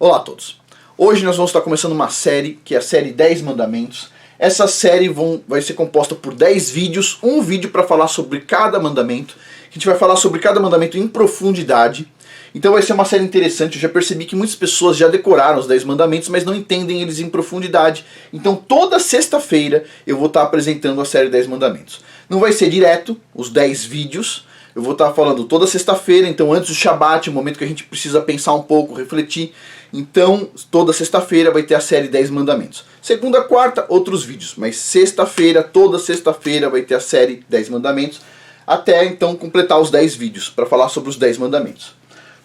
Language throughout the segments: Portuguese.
Olá a todos. Hoje nós vamos estar começando uma série, que é a série 10 Mandamentos. Essa série vai ser composta por 10 vídeos, um vídeo para falar sobre cada mandamento. A gente vai falar sobre cada mandamento em profundidade. Então vai ser uma série interessante. Eu já percebi que muitas pessoas já decoraram os 10 mandamentos, mas não entendem eles em profundidade. Então toda sexta-feira eu vou estar apresentando a série 10 Mandamentos. Não vai ser direto, os 10 vídeos. Eu vou estar falando toda sexta-feira, então antes do Shabat, o momento que a gente precisa pensar um pouco, refletir. Então, toda sexta-feira vai ter a série 10 Mandamentos. Segunda, quarta, outros vídeos. Mas sexta-feira, toda sexta-feira vai ter a série 10 Mandamentos. Até então completar os 10 vídeos para falar sobre os 10 mandamentos.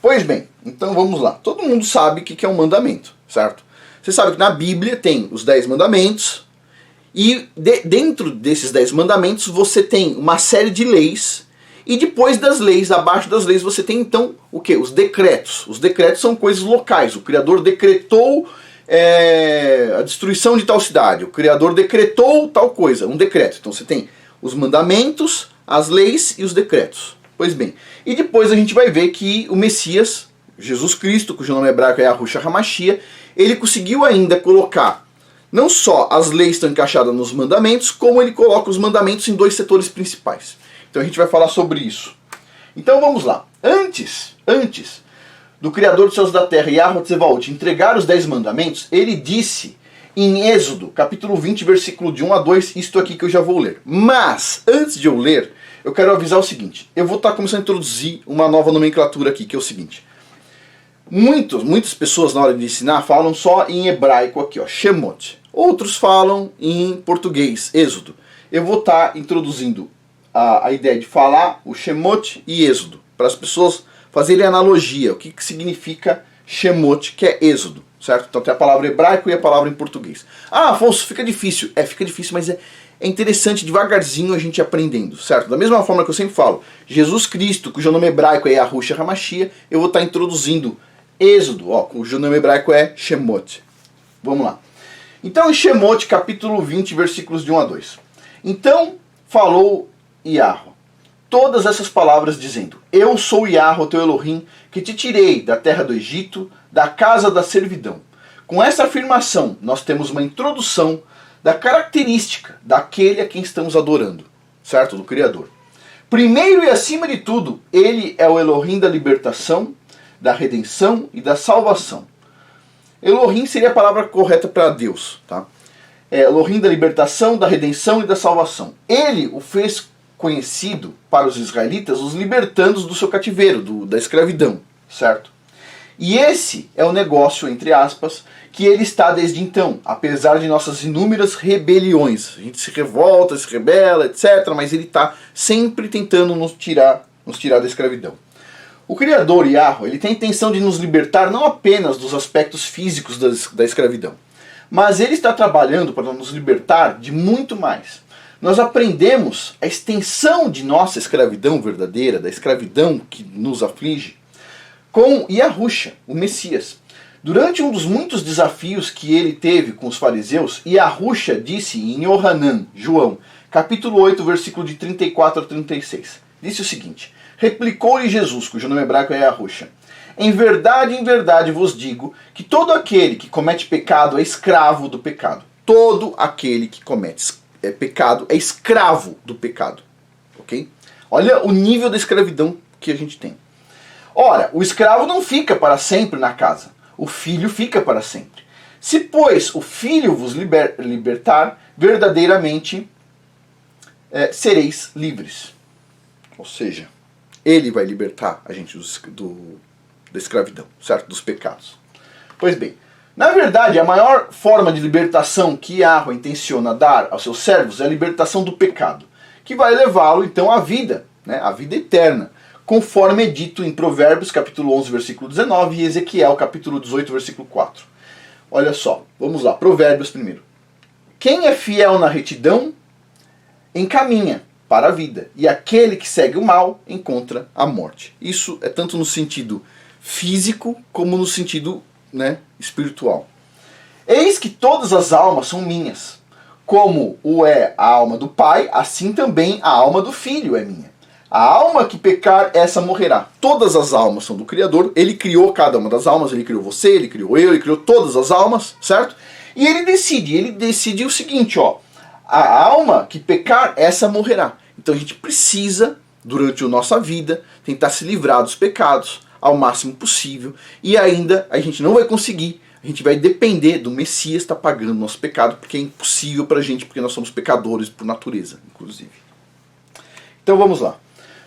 Pois bem, então vamos lá. Todo mundo sabe o que é um mandamento, certo? Você sabe que na Bíblia tem os 10 mandamentos. E dentro desses 10 mandamentos você tem uma série de leis. E depois das leis, abaixo das leis, você tem então o quê? Os decretos. Os decretos são coisas locais. O Criador decretou a destruição de tal cidade. O Criador decretou tal coisa. Um decreto. Então você tem os mandamentos, as leis e os decretos. Pois bem. E depois a gente vai ver que o Messias, Jesus Cristo, cujo nome hebraico é Yahushua HaMashiach, ele conseguiu ainda colocar não só as leis estão encaixadas nos mandamentos, como ele coloca os mandamentos em dois setores principais. Então a gente vai falar sobre isso. Então vamos lá. Antes do Criador dos céus e da terra, Yahuwah Tsevaot, entregar os 10 mandamentos, ele disse em Êxodo, capítulo 20, versículo de 1 a 2, isto aqui que eu já vou ler. Mas, antes de eu ler, eu quero avisar o seguinte. Eu vou estar começando a introduzir uma nova nomenclatura aqui, que é o seguinte. Muitas pessoas na hora de ensinar falam só em hebraico aqui, ó, Shemot. Outros falam em português, Êxodo. Eu vou estar introduzindo a ideia de falar o Shemot e Êxodo, para as pessoas fazerem analogia, o que significa Shemot, que é Êxodo, certo? Então tem a palavra hebraico e a palavra em português. Ah, Afonso, fica difícil. Fica difícil, mas é interessante devagarzinho a gente aprendendo, certo? Da mesma forma que eu sempre falo, Jesus Cristo, cujo nome hebraico é Yahushua HaMashiach, eu vou estar introduzindo Êxodo, cujo nome hebraico é Shemot. Vamos lá. Então em Shemot, capítulo 20, versículos de 1 a 2. Então falou Yahuwah todas essas palavras dizendo: Eu sou Yahuwah, teu Elohim, que te tirei da terra do Egito, da casa da servidão. Com essa afirmação, nós temos uma introdução da característica daquele a quem estamos adorando, certo? Do Criador. Primeiro e acima de tudo, ele é o Elohim da libertação, da redenção e da salvação. Elohim seria a palavra correta para Deus, tá? Elohim da libertação, da redenção e da salvação. Ele o fez conhecido para os israelitas, os libertando do seu cativeiro, da escravidão, certo? E esse é o negócio, entre aspas, que ele está desde então, apesar de nossas inúmeras rebeliões. A gente se revolta, se rebela, etc., mas ele está sempre tentando nos tirar da escravidão. O Criador, Yahuwah, ele tem a intenção de nos libertar não apenas dos aspectos físicos da escravidão, mas ele está trabalhando para nos libertar de muito mais. Nós aprendemos a extensão de nossa escravidão verdadeira, da escravidão que nos aflige, com Yahushua, o Messias. Durante um dos muitos desafios que ele teve com os fariseus, Yahushua disse em Yohanan, João, capítulo 8, versículo de 34 a 36. Disse o seguinte: Replicou-lhe Jesus, cujo nome hebraico é Yahushua: em verdade vos digo que todo aquele que comete pecado é escravo do pecado. Todo aquele que comete pecado é escravo do pecado. Ok? Olha o nível da escravidão que a gente tem. Ora, o escravo não fica para sempre na casa. O filho fica para sempre. Se, pois, o filho vos libertar, verdadeiramente sereis livres. Ou seja, ele vai libertar a gente da escravidão, certo? Dos pecados. Pois bem, na verdade, a maior forma de libertação que Yahuwah intenciona dar aos seus servos é a libertação do pecado, que vai levá-lo então à vida, né? À vida eterna, conforme é dito em Provérbios, capítulo 11, versículo 19, e Ezequiel, capítulo 18, versículo 4. Olha só, vamos lá, Provérbios primeiro. Quem é fiel na retidão, encaminha para a vida, e aquele que segue o mal, encontra a morte. Isso é tanto no sentido físico, como no sentido, né, espiritual. Eis que todas as almas são minhas. Como o é a alma do Pai, assim também a alma do Filho é minha. A alma que pecar, essa morrerá. Todas as almas são do Criador, ele criou cada uma das almas, ele criou você, ele criou eu, ele criou todas as almas, certo? E ele decide o seguinte, ó, a alma que pecar, essa morrerá. Então a gente precisa, durante a nossa vida, tentar se livrar dos pecados ao máximo possível, e ainda a gente não vai conseguir, a gente vai depender do Messias estar pagando o nosso pecado, porque é impossível pra gente, porque nós somos pecadores por natureza, inclusive. Então vamos lá.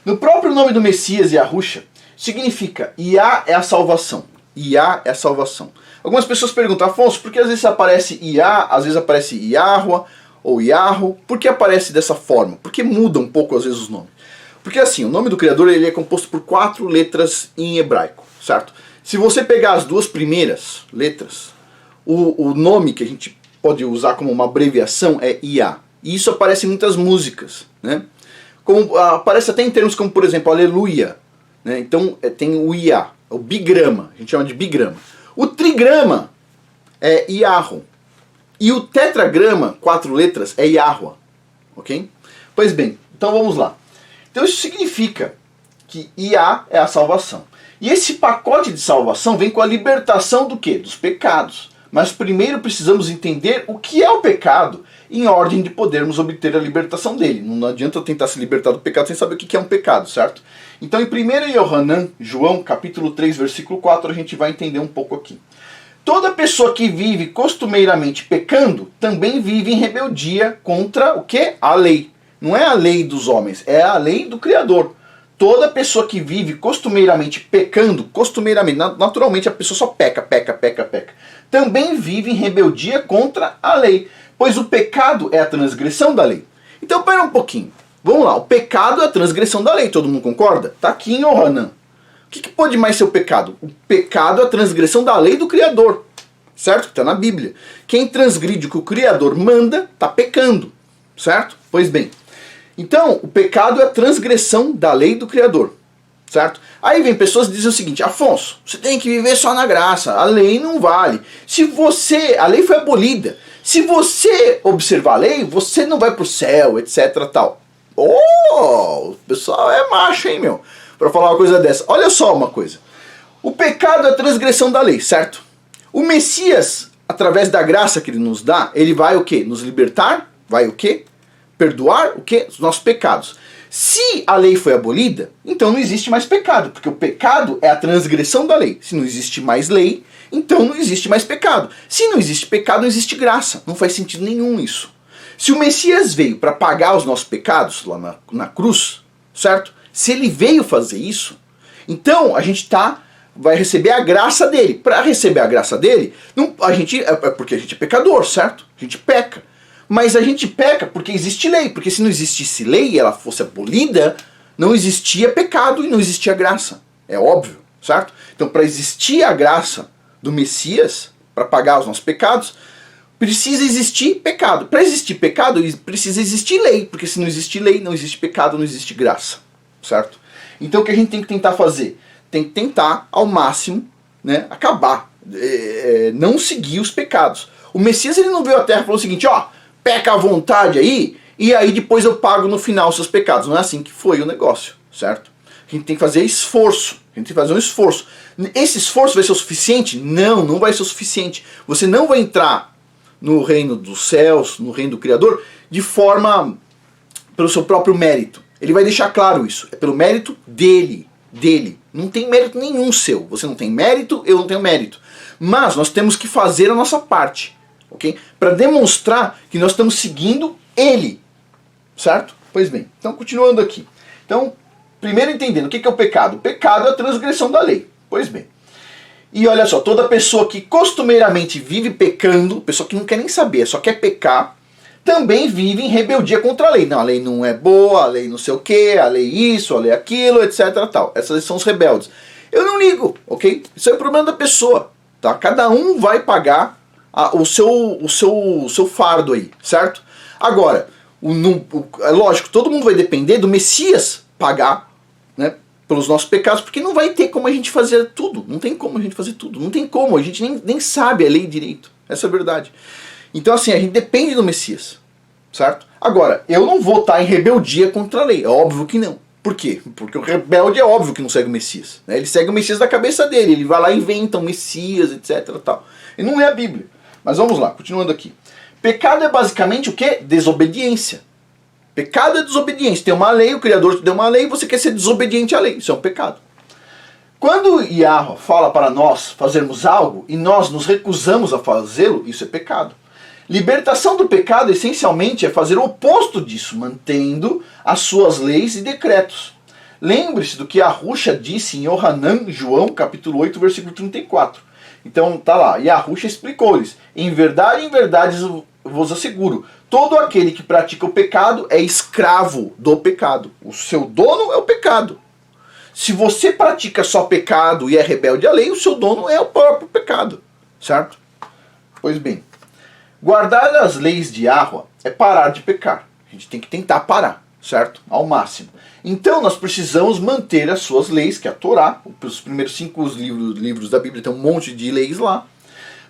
No próprio nome do Messias, Yahusha, significa Iá é a salvação. Iá é a salvação. Algumas pessoas perguntam, Afonso, por que às vezes aparece Iá, às vezes aparece Yahua ou Yahoo? Por que aparece dessa forma? Por que muda um pouco às vezes os nomes? Porque assim, o nome do Criador ele é composto por 4 letras em hebraico, certo? Se você pegar as 2 primeiras letras, o nome que a gente pode usar como uma abreviação é Iá. E isso aparece em muitas músicas, né? Como, aparece até em termos como, por exemplo, aleluia, né? Então tem o Iá, o bigrama, a gente chama de bigrama. O trigrama é Yahoo. E o tetragrama, 4 letras, é Yahua, ok? Pois bem, então vamos lá. Então isso significa que Iá é a salvação. E esse pacote de salvação vem com a libertação do quê? Dos pecados. Mas primeiro precisamos entender o que é o pecado, em ordem de podermos obter a libertação dele. Não adianta tentar se libertar do pecado sem saber o que é um pecado, certo? Então em 1 Yohanan, João, capítulo 3, versículo 4, a gente vai entender um pouco aqui. Toda pessoa que vive costumeiramente pecando, também vive em rebeldia contra o quê? A lei. Não é a lei dos homens, é a lei do Criador. Toda pessoa que vive costumeiramente pecando, costumeiramente, naturalmente a pessoa só peca. Também vive em rebeldia contra a lei, pois o pecado é a transgressão da lei. Então, pera um pouquinho. Vamos lá, o pecado é a transgressão da lei, todo mundo concorda? Está aqui em Yohanan. O que pode mais ser o pecado? O pecado é a transgressão da lei do Criador, certo? Que está na Bíblia. Quem transgride o que o Criador manda, está pecando, certo? Pois bem, então o pecado é a transgressão da lei do Criador, certo? Aí vem pessoas que dizem o seguinte, Afonso, você tem que viver só na graça, a lei não vale. A lei foi abolida. Se você observar a lei, você não vai para o céu, etc. tal. Oh, o pessoal é macho, hein, meu? Para falar uma coisa dessa. Olha só uma coisa. O pecado é a transgressão da lei, certo? O Messias, através da graça que ele nos dá, ele vai o quê? Nos libertar? Vai o quê? Perdoar o quê? Os nossos pecados. Se a lei foi abolida, então não existe mais pecado, porque o pecado é a transgressão da lei. Se não existe mais lei, então não existe mais pecado. Se não existe pecado, não existe graça. Não faz sentido nenhum isso. Se o Messias veio para pagar os nossos pecados lá na cruz, certo? Se ele veio fazer isso, então a gente vai receber a graça dele. Para receber a graça dele, porque a gente é pecador, certo? A gente peca. Mas a gente peca porque existe lei. Porque se não existisse lei e ela fosse abolida, não existia pecado e não existia graça. É óbvio, certo? Então, para existir a graça do Messias, para pagar os nossos pecados, precisa existir pecado. Para existir pecado, precisa existir lei. Porque se não existe lei, não existe pecado, não existe graça, certo? Então, o que a gente tem que tentar fazer? Tem que tentar, ao máximo, né, acabar, não seguir os pecados. O Messias ele não veio à Terra e falou o seguinte, ó, peca à vontade aí, e aí depois eu pago no final os seus pecados. Não é assim que foi o negócio, certo? A gente tem que fazer esforço, a gente tem que fazer um esforço. Esse esforço vai ser o suficiente? Não, não vai ser o suficiente. Você não vai entrar no reino dos céus, no reino do Criador, pelo seu próprio mérito. Ele vai deixar claro isso, é pelo mérito dele. Não tem mérito nenhum seu. Você não tem mérito, eu não tenho mérito. Mas nós temos que fazer a nossa parte, ok? Para demonstrar que nós estamos seguindo ele, certo? Pois bem, então continuando aqui. Então, primeiro entendendo o que é o pecado. O pecado é a transgressão da lei. Pois bem. E olha só, toda pessoa que costumeiramente vive pecando, pessoa que não quer nem saber, só quer pecar, também vive em rebeldia contra a lei. Não, a lei não é boa, a lei não sei o que, a lei isso, a lei aquilo, etc. tal. Essas são os rebeldes. Eu não ligo, ok? Isso é o problema da pessoa, tá? Cada um vai pagar o seu fardo aí, certo? Agora, é lógico, todo mundo vai depender do Messias pagar, né, pelos nossos pecados, porque não vai ter como a gente fazer tudo. Não tem como a gente fazer tudo. Não tem como, a gente nem sabe a lei direito. Essa é a verdade. Então assim, a gente depende do Messias, certo? Agora, eu não vou estar em rebeldia contra a lei, é óbvio que não. Por quê? Porque o rebelde é óbvio que não segue o Messias, né? Ele segue o Messias da cabeça dele, ele vai lá e inventa um Messias, etc. Tal. E não é a Bíblia. Mas vamos lá, continuando aqui. Pecado é basicamente o quê? Desobediência. Pecado é desobediência. Tem uma lei, o Criador te deu uma lei e você quer ser desobediente à lei. Isso é um pecado. Quando Yahweh fala para nós fazermos algo e nós nos recusamos a fazê-lo, isso é pecado. Libertação do pecado, essencialmente, é fazer o oposto disso, mantendo as suas leis e decretos. Lembre-se do que Yahusha disse em Yohanan, João, capítulo 8, versículo 34. Então, tá lá, Yahusha explicou-lhes: em verdade vos asseguro, todo aquele que pratica o pecado é escravo do pecado. O seu dono é o pecado. Se você pratica só pecado e é rebelde à lei, o seu dono é o próprio pecado. Certo? Pois bem, guardar as leis de Yahweh é parar de pecar. A gente tem que tentar parar, certo? Ao máximo. Então nós precisamos manter as suas leis, que é a Torá. Os primeiros 5 livros da Bíblia tem um monte de leis lá.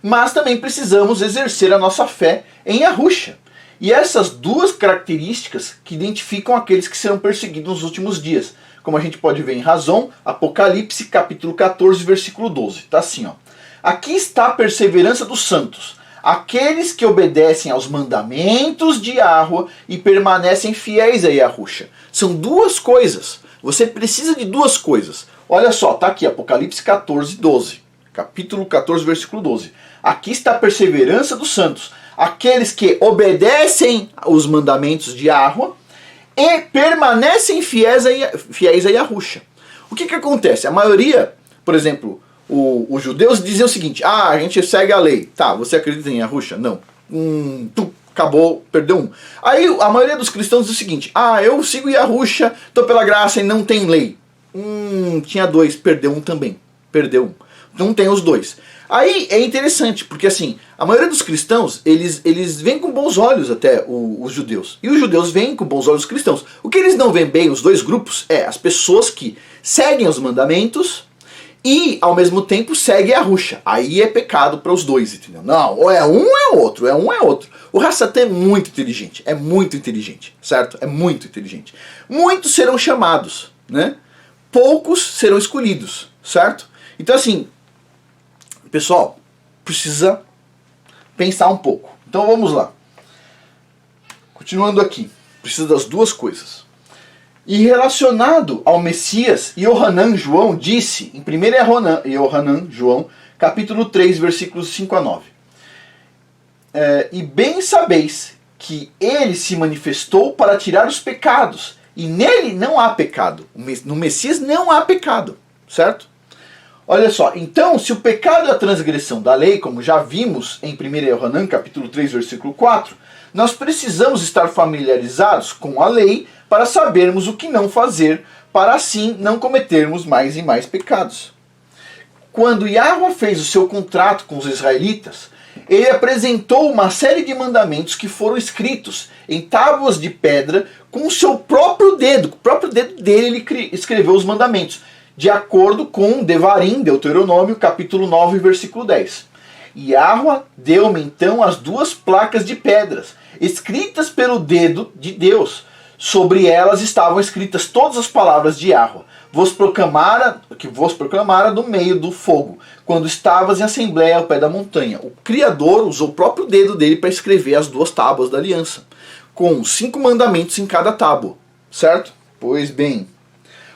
Mas também precisamos exercer a nossa fé em Yahusha. E essas duas características que identificam aqueles que serão perseguidos nos últimos dias. Como a gente pode ver em Razão, Apocalipse, capítulo 14, versículo 12. Está assim, ó. Aqui está a perseverança dos santos, aqueles que obedecem aos mandamentos de Yahweh e permanecem fiéis a Yahusha. São duas coisas. Você precisa de duas coisas. Olha só, está aqui, Apocalipse 14, 12. Capítulo 14, versículo 12. Aqui está a perseverança dos santos, aqueles que obedecem os mandamentos de Yahweh e permanecem fiéis a Yahusha. O que acontece? A maioria, por exemplo, os judeus diziam o seguinte: a gente segue a lei. Tá, você acredita em Yahusha? Não. Acabou, perdeu um. Aí a maioria dos cristãos diz o seguinte: eu sigo Yahusha, estou pela graça e não tem lei. Tinha 2, perdeu um também. Perdeu um. Não tem os 2. Aí é interessante, porque assim, a maioria dos cristãos, eles veem com bons olhos até os judeus. E os judeus veem com bons olhos os cristãos. O que eles não veem bem, os dois grupos, é as pessoas que seguem os mandamentos e, ao mesmo tempo, seguem a Yahusha. Aí é pecado para os dois, entendeu? Não, ou é um ou é outro, é um ou é outro. O Hassatan é muito inteligente, certo? É muito inteligente. Muitos serão chamados, né? Poucos serão escolhidos, certo? Então assim, pessoal, precisa pensar um pouco. Então vamos lá. Continuando aqui, precisa das duas coisas. E relacionado ao Messias, Yohanan João disse, em 1 Yohanan João, capítulo 3, versículos 5 a 9. E bem sabeis que ele se manifestou para tirar os pecados, e nele não há pecado. No Messias não há pecado, certo? Olha só, então, se o pecado é a transgressão da lei, como já vimos em 1 Yohanan, capítulo 3, versículo 4, nós precisamos estar familiarizados com a lei para sabermos o que não fazer, para assim não cometermos mais e mais pecados. Quando Yahweh fez o seu contrato com os israelitas, ele apresentou uma série de mandamentos que foram escritos em tábuas de pedra com o seu próprio dedo. Com o próprio dedo dele ele escreveu os mandamentos, de acordo com Devarim, Deuteronômio, capítulo 9, versículo 10. Yahweh deu-me então as 2 placas de pedras, escritas pelo dedo de Deus. Sobre elas estavam escritas todas as palavras de Yahweh, que vos proclamara no meio do fogo, quando estavas em assembleia ao pé da montanha. O Criador usou o próprio dedo dele para escrever as 2 tábuas da aliança, com 5 mandamentos em cada tábua, certo? Pois bem,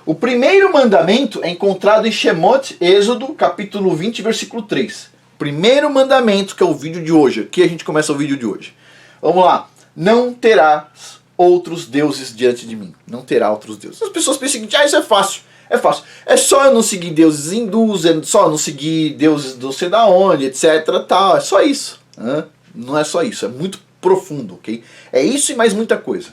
o primeiro mandamento é encontrado em Shemot, Êxodo, capítulo 20, versículo 3. Primeiro mandamento, que é o vídeo de hoje. Aqui a gente começa o vídeo de hoje. Vamos lá. Não terás outros deuses diante de mim. Não terá outros deuses. As pessoas pensam o seguinte: isso é fácil. É fácil. É só eu não seguir deuses hindus, é só eu não seguir deuses não sei da onde, etc. Tal. É só isso. Não é só isso. É muito profundo, ok? É isso e mais muita coisa.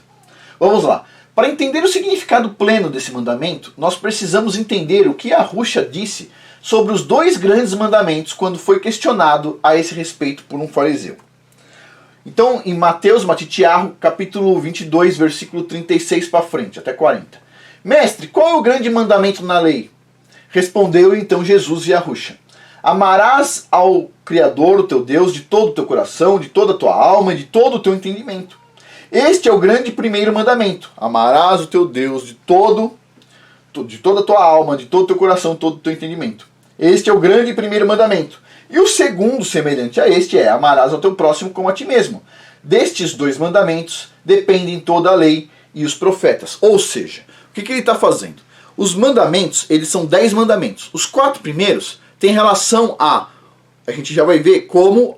Vamos lá. Para entender o significado pleno desse mandamento, nós precisamos entender o que Yahusha disse sobre os 2 grandes mandamentos quando foi questionado a esse respeito por um fariseu. Então, em Mateus Matitiarro, capítulo 22, versículo 36 para frente, até 40. Mestre, qual é o grande mandamento na lei? Respondeu então Jesus e Yahusha: amarás ao Criador, o teu Deus, de todo o teu coração, de toda a tua alma e de todo o teu entendimento. Este é o grande primeiro mandamento. Amarás o teu Deus de todo de toda a tua alma, de todo o teu coração, todo o teu entendimento. Este é o grande primeiro mandamento. E o segundo, semelhante a este, é: amarás ao teu próximo como a ti mesmo. Destes dois mandamentos dependem toda a lei e os profetas. Ou seja, o que ele está fazendo? Os mandamentos, eles são 10 mandamentos. Os 4 primeiros têm relação a gente já vai ver como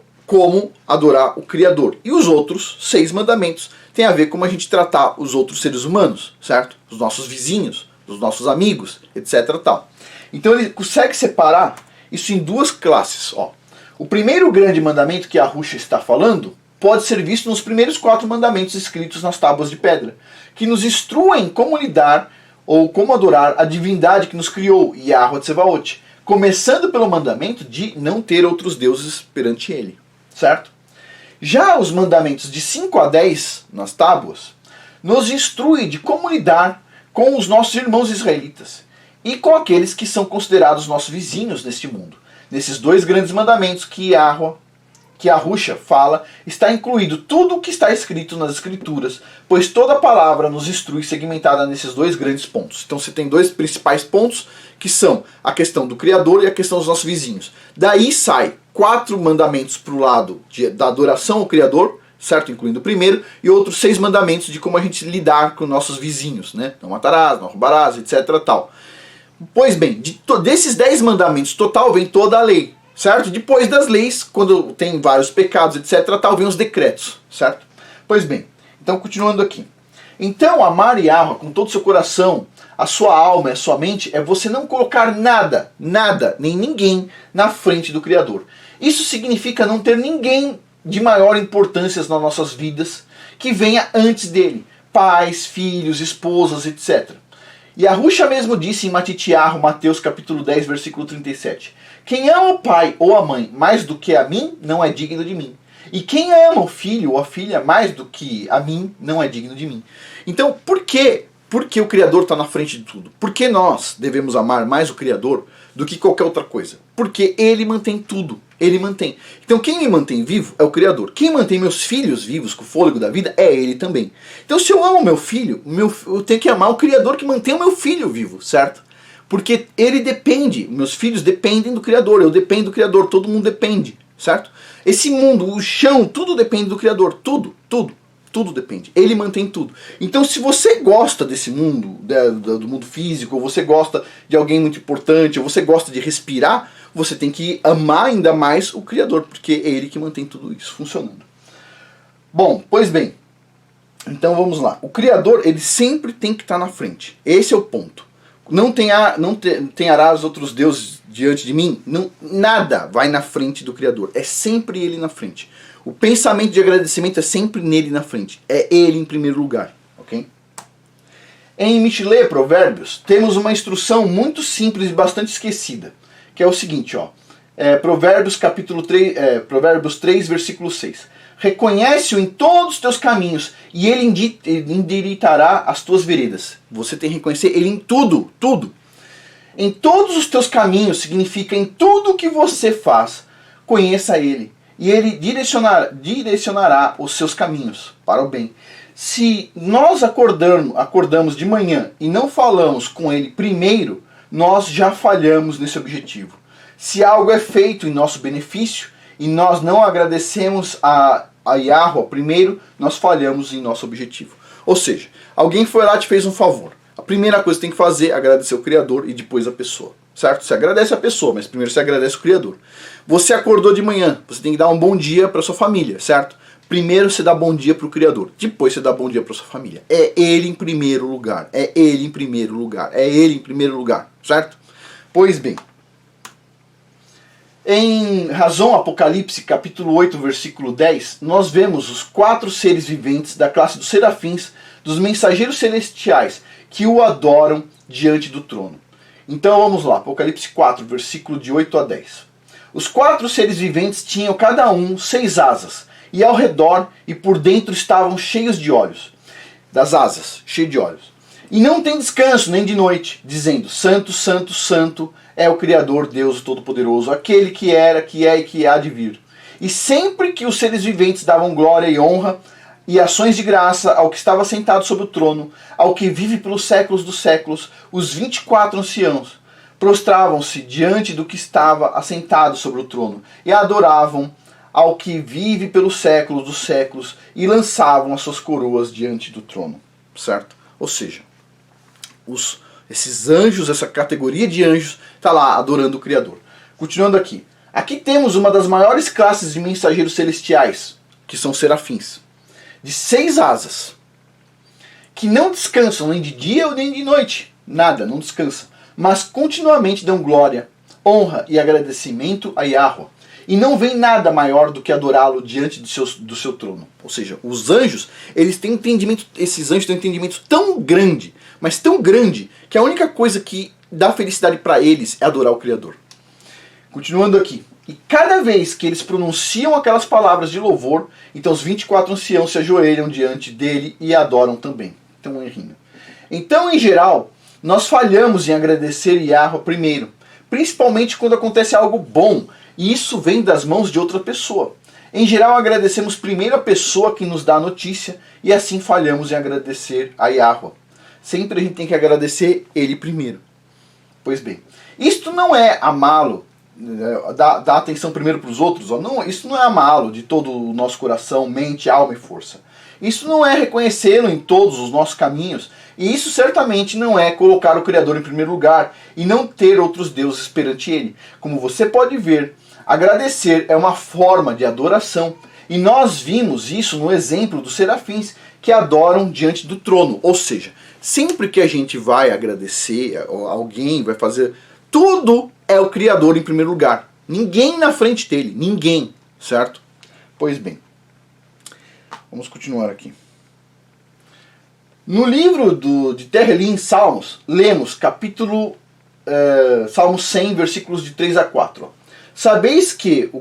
adorar o Criador. E os outros 6 mandamentos têm a ver com a gente tratar os outros seres humanos, certo? Os nossos vizinhos, os nossos amigos, etc. Tal. Então ele consegue separar isso em 2 classes. Ó. O primeiro grande mandamento que a Ruxa está falando pode ser visto nos primeiros 4 mandamentos escritos nas tábuas de pedra, que nos instruem como lidar ou como adorar a divindade que nos criou, Yahweh Tsevaot, começando pelo mandamento de não ter outros deuses perante ele, certo? Já os mandamentos de 5 a 10 nas tábuas nos instruem de como lidar com os nossos irmãos israelitas e com aqueles que são considerados nossos vizinhos neste mundo. Nesses 2 grandes mandamentos que a Ruxa fala, está incluído tudo o que está escrito nas Escrituras, pois toda palavra nos instrui segmentada nesses 2 grandes pontos. Então você tem 2 principais pontos, que são a questão do Criador e a questão dos nossos vizinhos. Daí sai 4 mandamentos para o lado da adoração ao Criador, certo? Incluindo o primeiro, e outros 6 mandamentos de como a gente lidar com nossos vizinhos, né? Não matarás, não roubarás, etc. Tal. Pois bem, desses 10 mandamentos total vem toda a lei. Certo? Depois das leis, quando tem vários pecados, etc., tal, vem os decretos, certo? Pois bem, então continuando aqui. Então, amar Yahweh com todo o seu coração, a sua alma e a sua mente, é você não colocar nada, nem ninguém na frente do Criador. Isso significa não ter ninguém de maior importância nas nossas vidas que venha antes dele. Pais, filhos, esposas, etc. E a Ruxa mesmo disse em Matitiarro, Mateus capítulo 10, versículo 37. Quem ama o pai ou a mãe mais do que a mim, não é digno de mim. E quem ama o filho ou a filha mais do que a mim, não é digno de mim. Então, por que o Criador está na frente de tudo? Por que nós devemos amar mais o Criador do que qualquer outra coisa? Porque Ele mantém tudo. Ele mantém. Então quem me mantém vivo é o Criador. Quem mantém meus filhos vivos com o fôlego da vida é Ele também. Então se eu amo meu filho, eu tenho que amar o Criador que mantém o meu filho vivo, certo? Porque ele depende, meus filhos dependem do Criador, eu dependo do Criador, todo mundo depende, certo? Esse mundo, o chão, tudo depende do Criador, tudo depende. Ele mantém tudo. Então se você gosta desse mundo, do mundo físico, ou você gosta de alguém muito importante, ou você gosta de respirar, você tem que amar ainda mais o Criador, porque é Ele que mantém tudo isso funcionando. Bom, pois bem, então vamos lá. O Criador, ele sempre tem que estar na frente. Esse é o ponto. Não tenharás outros deuses diante de mim? Não, nada vai na frente do Criador. É sempre Ele na frente. O pensamento de agradecimento é sempre nele na frente. É Ele em primeiro lugar. Ok? Em Mishlei, Provérbios, temos uma instrução muito simples e bastante esquecida. Que é o seguinte, ó. Provérbios, capítulo 3, Provérbios 3, versículo 6. Reconhece-o em todos os teus caminhos e ele endireitará as tuas veredas. Você tem que reconhecer ele em tudo. Em todos os teus caminhos significa em tudo que você faz, conheça ele. E ele direcionará os seus caminhos para o bem. Se nós acordamos de manhã e não falamos com ele primeiro, nós já falhamos nesse objetivo. Se algo é feito em nosso benefício e nós não agradecemos a Yahweh primeiro, nós falhamos em nosso objetivo. Ou seja, alguém foi lá e te fez um favor. A primeira coisa que tem que fazer é agradecer o Criador e depois a pessoa. Certo? Você agradece a pessoa, mas primeiro você agradece o Criador. Você acordou de manhã, você tem que dar um bom dia para sua família, certo? Primeiro você dá bom dia para o Criador, depois você dá bom dia para sua família. É Ele em primeiro lugar, é Ele em primeiro lugar, é Ele em primeiro lugar, certo? Pois bem, em Razão Apocalipse, capítulo 8, versículo 10, nós vemos os 4 seres viventes da classe dos serafins, dos mensageiros celestiais, que o adoram diante do trono. Então vamos lá, Apocalipse 4, versículo de 8 a 10. Os 4 seres viventes tinham cada um 6 asas, e ao redor e por dentro estavam cheios de olhos, das asas, cheio de olhos. E não tem descanso nem de noite, dizendo, Santo, Santo, Santo é o Criador, Deus Todo-Poderoso, aquele que era, que é e que há de vir. E sempre que os seres viventes davam glória e honra e ações de graça ao que estava sentado sobre o trono, ao que vive pelos séculos dos séculos. Os 24 anciãos prostravam-se diante do que estava assentado sobre o trono e adoravam ao que vive pelos séculos dos séculos e lançavam as suas coroas diante do trono. Certo? Ou seja, esses anjos, essa categoria de anjos, está lá adorando o Criador. Continuando aqui. Aqui temos uma das maiores classes de mensageiros celestiais, que são serafins, de 6 asas, que não descansam nem de dia ou nem de noite. Nada, não descansam. Mas continuamente dão glória, honra e agradecimento a Yahweh. E não vem nada maior do que adorá-lo diante do seu trono. Ou seja, os anjos, eles têm entendimento, esses anjos têm um entendimento tão grande, mas tão grande, que a única coisa que dá felicidade para eles é adorar o Criador. Continuando aqui. E cada vez que eles pronunciam aquelas palavras de louvor, então os 24 anciãos se ajoelham diante dele e adoram também. Então, um errinho. Então, em geral, nós falhamos em agradecer Yahweh primeiro, principalmente quando acontece algo bom, e isso vem das mãos de outra pessoa. Em geral, agradecemos primeiro a pessoa que nos dá a notícia, e assim falhamos em agradecer a Yahweh. Sempre a gente tem que agradecer ele primeiro. Pois bem, isto não é amá-lo, dar atenção primeiro para os outros, ó. Não, isso não é amá-lo de todo o nosso coração, mente, alma e força. Isso não é reconhecê-lo em todos os nossos caminhos, e isso certamente não é colocar o Criador em primeiro lugar e não ter outros deuses perante ele. Como você pode ver, agradecer é uma forma de adoração, e nós vimos isso no exemplo dos serafins que adoram diante do trono. Ou seja, sempre que a gente vai agradecer, alguém vai fazer, tudo é o Criador em primeiro lugar. Ninguém na frente dele. Ninguém. Certo? Pois bem. Vamos continuar aqui. No livro de Tehillim, Salmos, lemos capítulo Salmo 100, versículos de 3 a 4. Ó. Sabeis que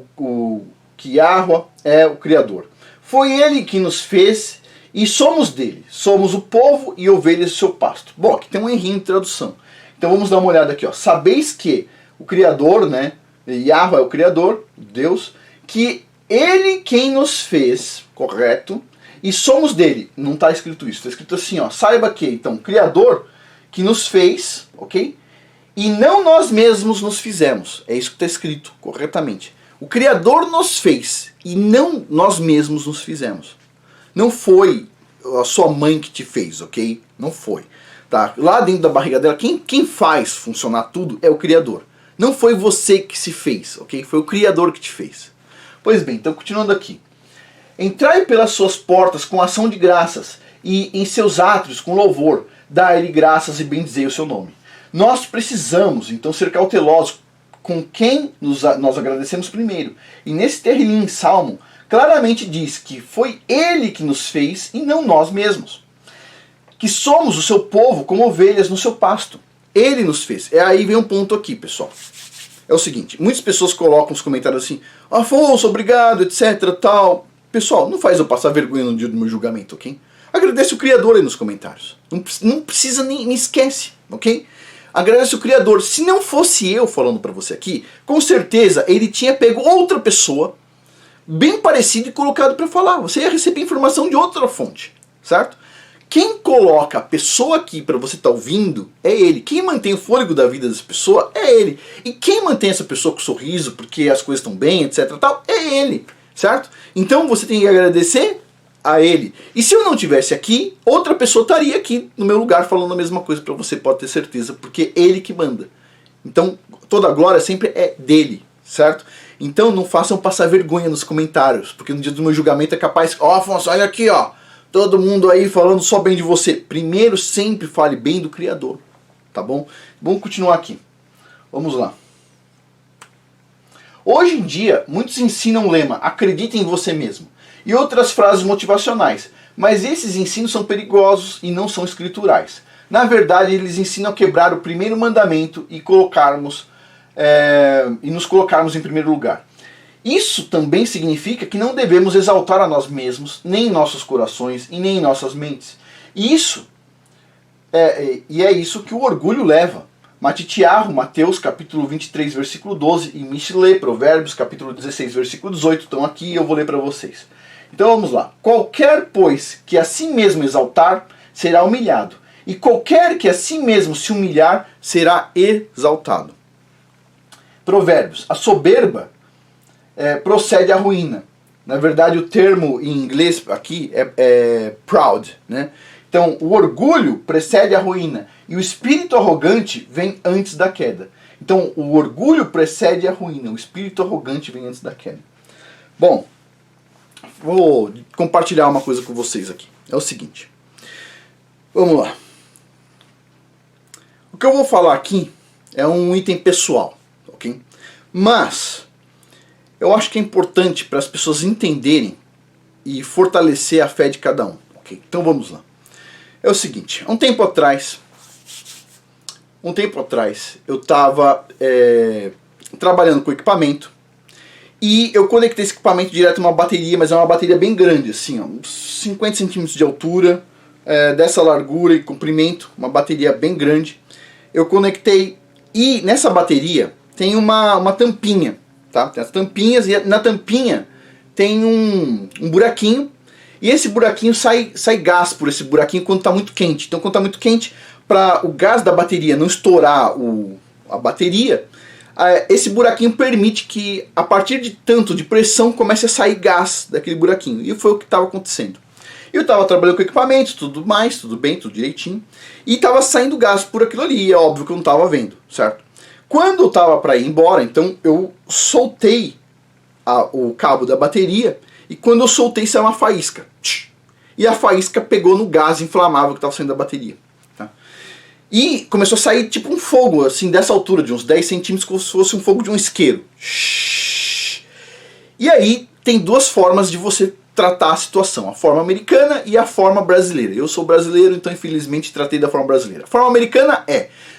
que Yahweh é o Criador. Foi ele que nos fez e somos dele. Somos o povo e ovelhas do seu pasto. Bom, aqui tem um errinho de tradução. Então vamos dar uma olhada aqui. Ó. Sabeis que o Criador, né? Yahweh é o Criador, Deus, que ele quem nos fez, correto? E somos dele. Não está escrito isso. Está escrito assim, ó. Saiba que, então, Criador que nos fez, ok? E não nós mesmos nos fizemos. É isso que está escrito corretamente. O Criador nos fez e não nós mesmos nos fizemos. Não foi a sua mãe que te fez, ok? Não foi. Tá? Lá dentro da barriga dela, quem faz funcionar tudo é o Criador. Não foi você que se fez, ok? Foi o Criador que te fez. Pois bem, então continuando aqui. Entrai pelas suas portas com ação de graças e em seus átrios com louvor. Dai-lhe graças e bendizei o seu nome. Nós precisamos, então, ser cautelosos com quem nós agradecemos primeiro. E nesse Tehillim, Salmo, claramente diz que foi ele que nos fez e não nós mesmos. Que somos o seu povo como ovelhas no seu pasto. Ele nos fez. Aí vem um ponto aqui, pessoal. É o seguinte, muitas pessoas colocam nos comentários assim, Afonso, obrigado, etc, tal. Pessoal, não faz eu passar vergonha no dia do meu julgamento, ok? Agradece o Criador aí nos comentários. Não precisa nem esquece, ok? Agradece o Criador. Se não fosse eu falando pra você aqui, com certeza ele tinha pego outra pessoa, bem parecida, e colocado pra falar. Você ia receber informação de outra fonte, certo? Quem coloca a pessoa aqui para você estar ouvindo é ele. Quem mantém o fôlego da vida dessa pessoa é ele. E quem mantém essa pessoa com sorriso porque as coisas estão bem, etc, tal, é ele, certo? Então você tem que agradecer a ele. E se eu não estivesse aqui, outra pessoa estaria aqui no meu lugar falando a mesma coisa para você, pode ter certeza, porque é ele que manda. Então toda a glória sempre é dele, certo? Então não façam passar vergonha nos comentários, porque no dia do meu julgamento é capaz, ó, Afonso, olha aqui, ó. Todo mundo aí falando só bem de você. Primeiro, sempre fale bem do Criador. Tá bom? Vamos continuar aqui. Vamos lá. Hoje em dia, muitos ensinam o lema, acredite em você mesmo. E outras frases motivacionais. Mas esses ensinos são perigosos e não são escriturais. Na verdade, eles ensinam a quebrar o primeiro mandamento e nos colocarmos em primeiro lugar. Isso também significa que não devemos exaltar a nós mesmos, nem em nossos corações e nem em nossas mentes. E é isso que o orgulho leva. Matitiarro, Mateus capítulo 23, versículo 12, e Mishle, Provérbios capítulo 16, versículo 18, estão aqui e eu vou ler para vocês. Então vamos lá. Qualquer, pois, que a si mesmo exaltar, será humilhado. E qualquer que a si mesmo se humilhar, será exaltado. Provérbios. A soberba procede à ruína. Na verdade, o termo em inglês aqui é proud, né? Então, o orgulho precede a ruína e o espírito arrogante vem antes da queda. Então, o orgulho precede a ruína, o espírito arrogante vem antes da queda. Bom, vou compartilhar uma coisa com vocês aqui. É o seguinte. Vamos lá. O que eu vou falar aqui é um item pessoal, ok? Mas eu acho que é importante para as pessoas entenderem e fortalecer a fé de cada um, ok? Então vamos lá. É o seguinte, um tempo atrás eu estava trabalhando com equipamento e eu conectei esse equipamento direto a uma bateria, mas é uma bateria bem grande, assim, ó, uns 50 centímetros de altura, dessa largura e comprimento, uma bateria bem grande. Eu conectei e nessa bateria tem uma tampinha, tá? Tem as tampinhas e na tampinha tem um buraquinho. E esse buraquinho sai gás por esse buraquinho quando está muito quente. Então quando está muito quente, para o gás da bateria não estourar a bateria, esse buraquinho permite que a partir de tanto de pressão comece a sair gás daquele buraquinho. E foi o que estava acontecendo. Eu estava trabalhando com equipamento, tudo mais, tudo bem, tudo direitinho. E estava saindo gás por aquilo ali, é óbvio que eu não estava vendo, certo? Quando eu estava para ir embora, então eu soltei o cabo da bateria. E quando eu soltei, saiu uma faísca. E a faísca pegou no gás inflamável que estava saindo da bateria. Tá? E começou a sair tipo um fogo, assim, dessa altura, de uns 10 centímetros, como se fosse um fogo de um isqueiro. E aí tem duas formas de você tratar a situação. A forma americana e a forma brasileira. Eu sou brasileiro, então infelizmente tratei da forma brasileira. A forma americana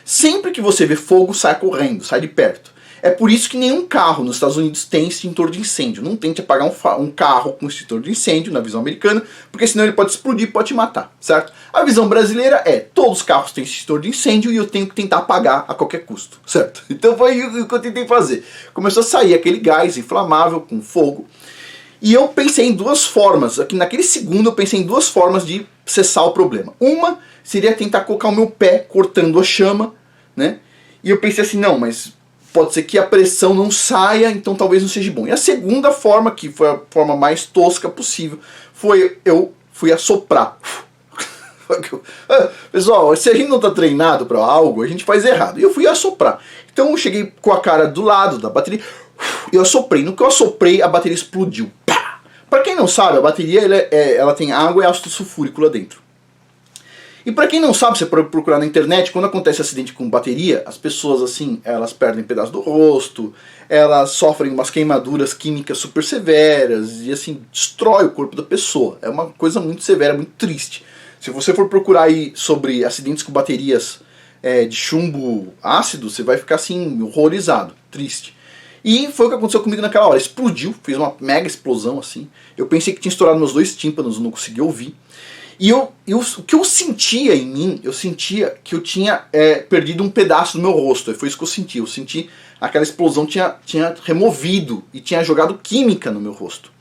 sempre que você vê fogo, sai correndo, sai de perto. É por isso que nenhum carro nos Estados Unidos tem extintor de incêndio. Não tente apagar um carro com extintor de incêndio na visão americana, porque senão ele pode explodir, pode te matar, certo? A visão brasileira todos os carros têm extintor de incêndio e eu tenho que tentar apagar a qualquer custo, certo? Então foi o que eu tentei fazer. Começou a sair aquele gás inflamável com fogo e eu pensei em duas formas. Aqui naquele segundo eu pensei em duas formas de cessar o problema. Uma seria tentar colocar o meu pé cortando a chama, né? E eu pensei assim, não, mas pode ser que a pressão não saia, então talvez não seja bom. E a segunda forma, que foi a forma mais tosca possível, foi eu fui assoprar. Pessoal, se a gente não está treinado para algo, a gente faz errado. E eu fui assoprar. Então eu cheguei com a cara do lado da bateria, e eu assoprei. No que eu assoprei, a bateria explodiu. Para quem não sabe, a bateria ela tem água e ácido sulfúrico lá dentro. E para quem não sabe, você pode procurar na internet, quando acontece acidente com bateria, as pessoas assim, elas perdem um pedaço do rosto, elas sofrem umas queimaduras químicas super severas e assim, destrói o corpo da pessoa. É uma coisa muito severa, muito triste. Se você for procurar aí sobre acidentes com baterias de chumbo ácido, você vai ficar assim, horrorizado, triste. E foi o que aconteceu comigo naquela hora. Explodiu, fez uma mega explosão assim. Eu pensei que tinha estourado meus dois tímpanos, não consegui ouvir. E o que eu sentia em mim, eu sentia que eu tinha perdido um pedaço do meu rosto. Foi isso que eu senti. Eu senti aquela explosão tinha removido e tinha jogado química no meu rosto.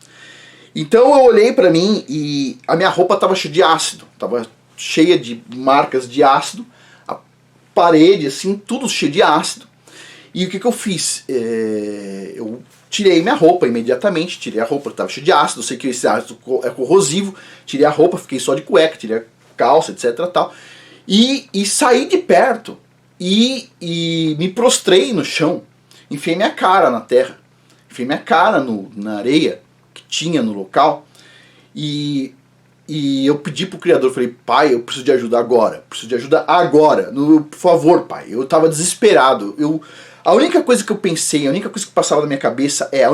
Então eu olhei pra mim e a minha roupa estava cheia de ácido. Estava cheia de marcas de ácido. A parede, assim, tudo cheio de ácido. E o que eu fiz? Eu tirei minha roupa imediatamente, tirei a roupa, estava cheia de ácido, eu sei que esse ácido é corrosivo, tirei a roupa, fiquei só de cueca, tirei a calça, etc. Tal, e saí de perto e me prostrei no chão, enfiei minha cara na terra, enfiei minha cara na areia que tinha no local e eu pedi pro Criador, falei, pai, eu preciso de ajuda agora, por favor, pai. Eu estava desesperado, a única coisa que eu pensei, a única coisa que passava na minha cabeça a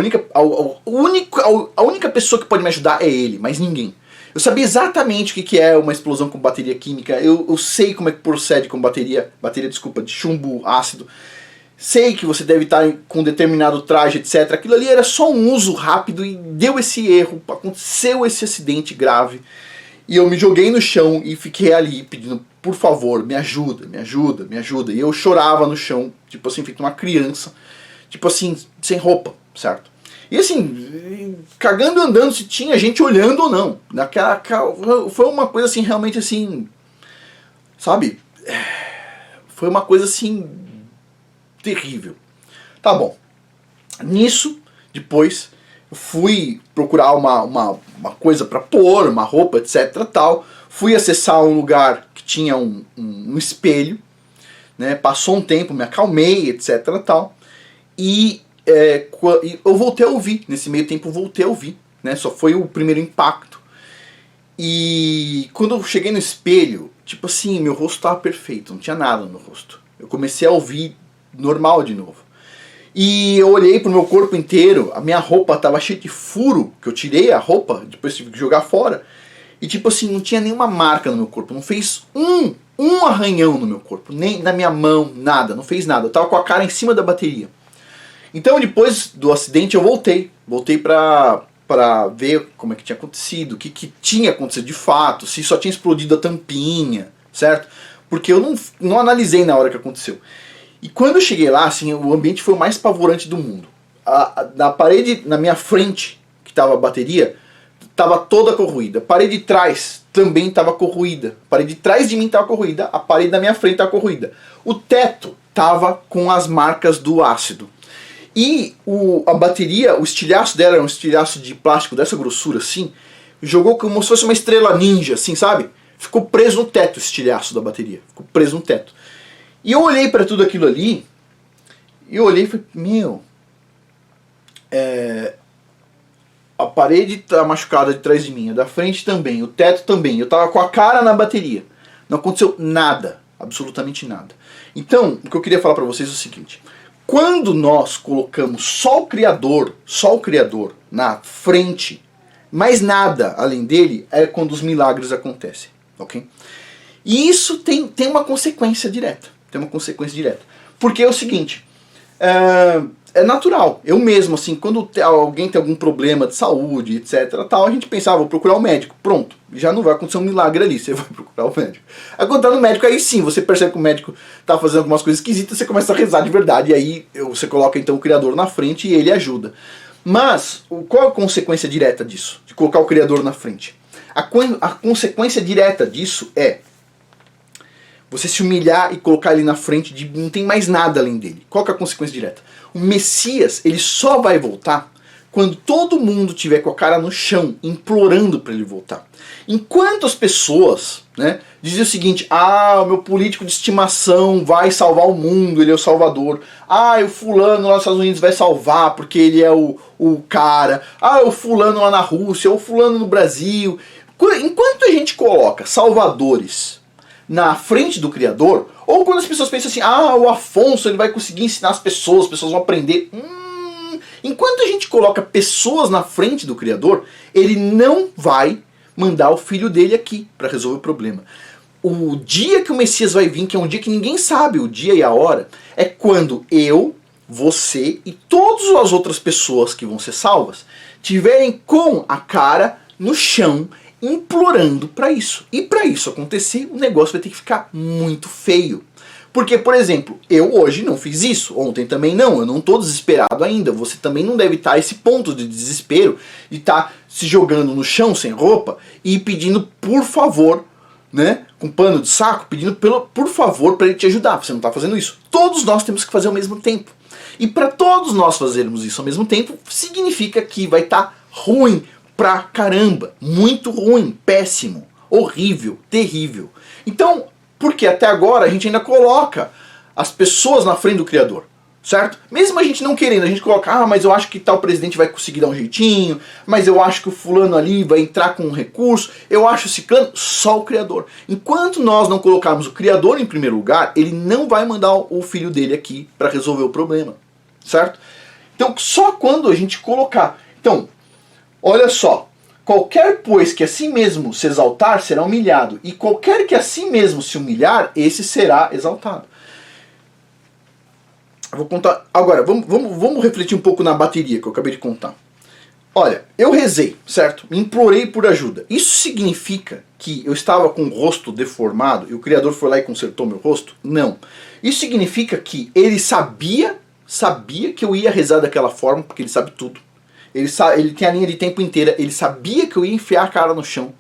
única pessoa que pode me ajudar é ele, mais ninguém. Eu sabia exatamente o que é uma explosão com bateria química, eu sei como é que procede com bateria de chumbo ácido. Sei que você deve estar com determinado traje, etc. Aquilo ali era só um uso rápido e deu esse erro, aconteceu esse acidente grave. E eu me joguei no chão e fiquei ali pedindo, por favor, me ajuda, me ajuda, me ajuda. E eu chorava no chão, tipo assim, feito uma criança, tipo assim, sem roupa, certo? E assim, cagando e andando se tinha gente olhando ou não. Foi uma coisa assim, realmente assim, sabe? Foi uma coisa assim, terrível. Tá bom. Nisso, depois, eu fui procurar uma coisa pra pôr, uma roupa, etc. tal. Fui acessar um lugar que tinha um espelho, né? Passou um tempo, me acalmei, etc. tal. E eu voltei a ouvir. Nesse meio tempo eu voltei a ouvir, né? Só foi o primeiro impacto. E quando eu cheguei no espelho, tipo assim, meu rosto estava perfeito, não tinha nada no meu rosto. Eu comecei a ouvir normal de novo. E eu olhei pro meu corpo inteiro, a minha roupa estava cheia de furo, que eu tirei a roupa, depois tive que jogar fora. E tipo assim, não tinha nenhuma marca no meu corpo, não fez um arranhão no meu corpo, nem na minha mão, nada, não fez nada. Eu tava com a cara em cima da bateria. Então depois do acidente eu voltei pra ver como é que tinha acontecido, o que tinha acontecido de fato, se só tinha explodido a tampinha, certo? Porque eu não analisei na hora que aconteceu. E quando eu cheguei lá, assim, o ambiente foi o mais apavorante do mundo. Na parede, na minha frente, que estava a bateria, estava toda corroída. A parede de trás também estava corroída. A parede de trás de mim estava corroída, a parede da minha frente estava corroída. O teto estava com as marcas do ácido. E a bateria, o estilhaço dela era um estilhaço de plástico dessa grossura assim, jogou como se fosse uma estrela ninja, assim, sabe? Ficou preso no teto o estilhaço da bateria. Ficou preso no teto. E eu olhei para tudo aquilo ali, e eu olhei e falei, meu, a parede tá machucada de trás de mim, a da frente também, o teto também. Eu tava com a cara na bateria. Não aconteceu nada, absolutamente nada. Então, o que eu queria falar para vocês é o seguinte: quando nós colocamos só o Criador na frente, mais nada além dele, é quando os milagres acontecem, ok? E isso tem uma consequência direta. Tem uma consequência direta. Porque é o seguinte, é natural. Eu mesmo, assim, quando alguém tem algum problema de saúde, etc, tal, a gente pensava, vou procurar o médico. Pronto, já não vai acontecer um milagre ali, você vai procurar o médico. Aí quando tá no médico, aí sim, você percebe que o médico tá fazendo algumas coisas esquisitas, você começa a rezar de verdade, e aí você coloca então o Criador na frente e ele ajuda. Mas, qual a consequência direta disso? De colocar o Criador na frente? A consequência direta disso é você se humilhar e colocar ele na frente de não tem mais nada além dele. Qual que é a consequência direta? O Messias, ele só vai voltar quando todo mundo tiver com a cara no chão, implorando para ele voltar. Enquanto as pessoas, né, dizem o seguinte: ah, o meu político de estimação vai salvar o mundo, ele é o salvador. Ah, o fulano lá nos Estados Unidos vai salvar porque ele é o cara. Ah, o fulano lá na Rússia, o fulano no Brasil. Enquanto a gente coloca salvadores na frente do Criador, ou quando as pessoas pensam assim, ah, o Afonso ele vai conseguir ensinar as pessoas vão aprender. Enquanto a gente coloca pessoas na frente do Criador, ele não vai mandar o filho dele aqui para resolver o problema. O dia que o Messias vai vir, que é um dia que ninguém sabe o dia e a hora, é quando eu, você e todas as outras pessoas que vão ser salvas tiverem com a cara no chão, implorando para isso. E para isso acontecer, o negócio vai ter que ficar muito feio. Porque, por exemplo, eu hoje não fiz isso, ontem também não, eu não estou desesperado ainda. Você também não deve estar a esse ponto de desespero, de estar se jogando no chão sem roupa e pedindo por favor, né, com pano de saco, pedindo por favor para ele te ajudar. Você não está fazendo isso. Todos nós temos que fazer ao mesmo tempo. E para todos nós fazermos isso ao mesmo tempo, significa que vai estar ruim pra caramba, muito ruim, péssimo, horrível, terrível. Então, porque até agora a gente ainda coloca as pessoas na frente do Criador, certo? Mesmo a gente não querendo, a gente coloca, ah, mas eu acho que tal presidente vai conseguir dar um jeitinho, mas eu acho que o fulano ali vai entrar com um recurso, eu acho ciclano, só o Criador. Enquanto nós não colocarmos o Criador em primeiro lugar, ele não vai mandar o filho dele aqui para resolver o problema, certo? Então, só quando a gente colocar... Então, olha só, qualquer pois que a si mesmo se exaltar será humilhado, e qualquer que a si mesmo se humilhar, esse será exaltado. Eu vou contar. Agora, vamos refletir um pouco na bateria que eu acabei de contar. Olha, eu rezei, certo? Me implorei por ajuda. Isso significa que eu estava com o rosto deformado e o Criador foi lá e consertou meu rosto? Não. Isso significa que ele sabia que eu ia rezar daquela forma, porque ele sabe tudo. Ele tem a linha de tempo inteira, ele sabia que eu ia enfiar a cara no chão,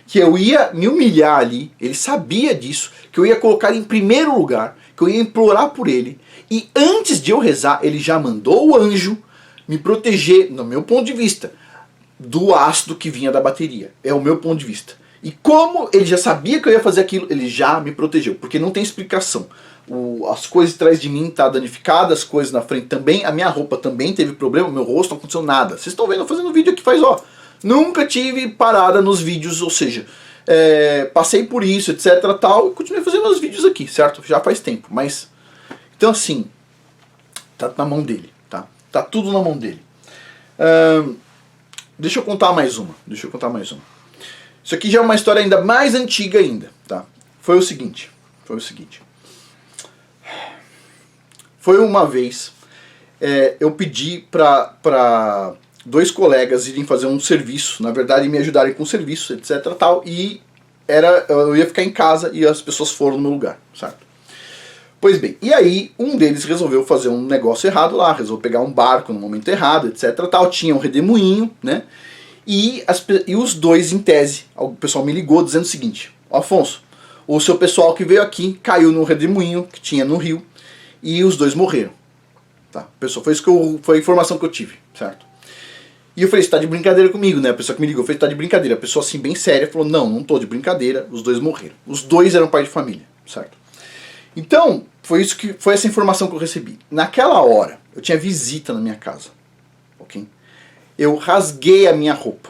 que eu ia me humilhar ali, ele sabia disso, que eu ia colocar ele em primeiro lugar, que eu ia implorar por ele, e antes de eu rezar, ele já mandou o anjo me proteger, no meu ponto de vista, do ácido que vinha da bateria. É o meu ponto de vista. E como ele já sabia que eu ia fazer aquilo, ele já me protegeu, porque não tem explicação. As coisas atrás de mim tá danificadas, as coisas na frente também, a minha roupa também teve problema, meu rosto não aconteceu nada. Vocês estão vendo eu fazendo vídeo aqui faz, ó, nunca tive parada nos vídeos, ou seja, passei por isso, etc, tal, e continuei fazendo os vídeos aqui, certo? Já faz tempo, mas, então assim, tá na mão dele, tá? Tá tudo na mão dele. Deixa eu contar mais uma, Isso aqui já é uma história ainda mais antiga ainda, tá? Foi o seguinte. Foi uma vez, eu pedi para dois colegas irem fazer um serviço, na verdade me ajudarem com o serviço, etc, tal, e eu ia ficar em casa e as pessoas foram no meu lugar, certo? Pois bem, e aí um deles resolveu fazer um negócio errado lá, resolveu pegar um barco no momento errado, etc, tal, tinha um redemoinho, né? E os dois, em tese, o pessoal me ligou dizendo o seguinte: Afonso, o seu pessoal que veio aqui caiu no redemoinho que tinha no rio e os dois morreram. Tá? Pessoal, foi a informação que eu tive, certo? E eu falei, você tá de brincadeira comigo, né? A pessoa que me ligou, falei, tá de brincadeira. A pessoa assim, bem séria, falou, não tô de brincadeira, os dois morreram. Os dois eram pai de família, certo? Então, foi essa informação que eu recebi. Naquela hora, eu tinha visita na minha casa, ok? Eu rasguei a minha roupa.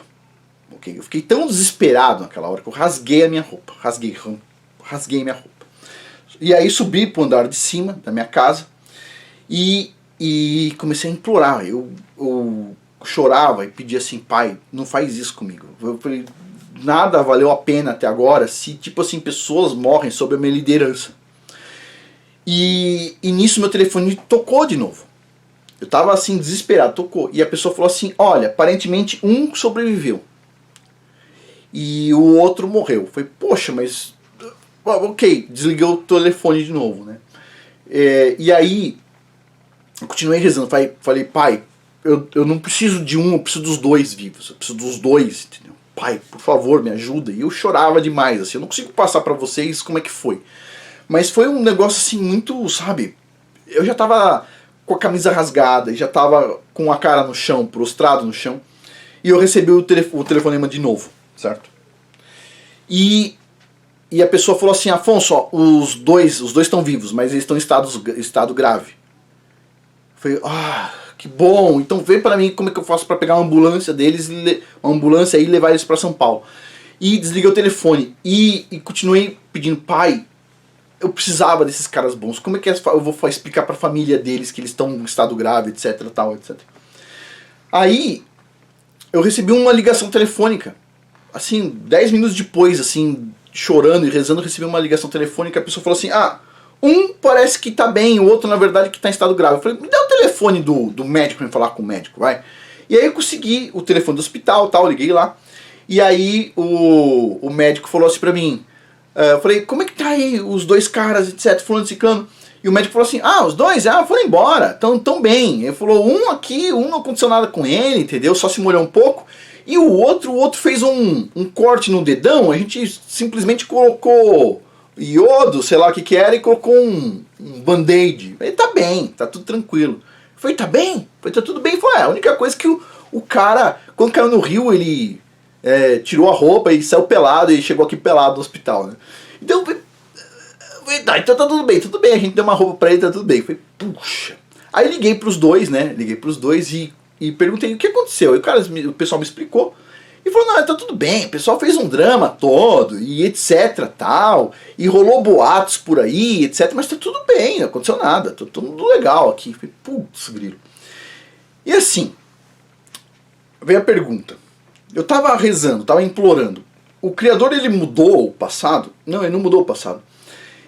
Okay? Eu fiquei tão desesperado naquela hora que eu rasguei a minha roupa. Rasguei minha roupa. E aí subi pro andar de cima da minha casa e comecei a implorar. Eu chorava e pedia assim, pai, não faz isso comigo. Eu falei, nada valeu a pena até agora se, tipo assim, pessoas morrem sob a minha liderança. E nisso meu telefone tocou de novo. Eu tava assim, desesperado, tocou. E a pessoa falou assim, olha, aparentemente um sobreviveu. E o outro morreu. Eu falei, poxa, mas... ok, desliguei o telefone de novo, né? E aí, eu continuei rezando. Falei, pai, eu não preciso de um, eu preciso dos dois vivos. Eu preciso dos dois, entendeu? Pai, por favor, me ajuda. E eu chorava demais, assim. Eu não consigo passar pra vocês como é que foi. Mas foi um negócio assim, muito, sabe... Eu já tava... com a camisa rasgada, e já tava com a cara no chão, prostrado no chão, e eu recebi o telefonema de novo, certo? E a pessoa falou assim, Afonso, ó, os dois estão vivos, mas eles estão em estado grave. Eu falei, que bom, então vê pra mim como é que eu faço pra pegar uma ambulância deles, uma ambulância e levar eles pra São Paulo. E desliguei o telefone, e continuei pedindo, pai, eu precisava desses caras bons. Como é que eu vou explicar pra família deles que eles estão em estado grave, etc, tal, etc. Aí, eu recebi uma ligação telefônica. Assim, 10 minutos depois, assim, chorando e rezando, eu recebi uma ligação telefônica. A pessoa falou assim, um parece que tá bem, o outro, na verdade, que tá em estado grave. Eu falei, me dá o telefone do médico pra eu falar com o médico, vai. E aí eu consegui o telefone do hospital, tal, liguei lá. E aí o médico falou assim pra mim, eu falei, como é que tá aí os dois caras, etc, fulano e ciclano? E o médico falou assim, os dois, foram embora, tão bem. Ele falou, um aqui, não aconteceu nada com ele, entendeu? Só se molhou um pouco. E o outro fez um corte no dedão, a gente simplesmente colocou iodo, sei lá o que era, e colocou um band-aid. Ele tá bem, tá tudo tranquilo. Eu falei, tá bem? Eu falei, tá tudo bem? Ele falou, a única coisa que o cara, quando caiu no rio, ele... tirou a roupa e saiu pelado e chegou aqui pelado no hospital, né? Então, então tá tudo bem, a gente deu uma roupa pra ele, tá tudo bem. Eu falei, puxa. Aí liguei pros dois, né? E perguntei o que aconteceu. Aí o pessoal me explicou. E falou, não, tá tudo bem, o pessoal fez um drama todo, e etc, tal. E rolou boatos por aí, etc, mas tá tudo bem, não aconteceu nada, tá tudo legal aqui. Eu falei, putz, grilo. E assim, veio a pergunta. Eu tava rezando, tava implorando. O Criador, ele mudou o passado? Não, ele não mudou o passado.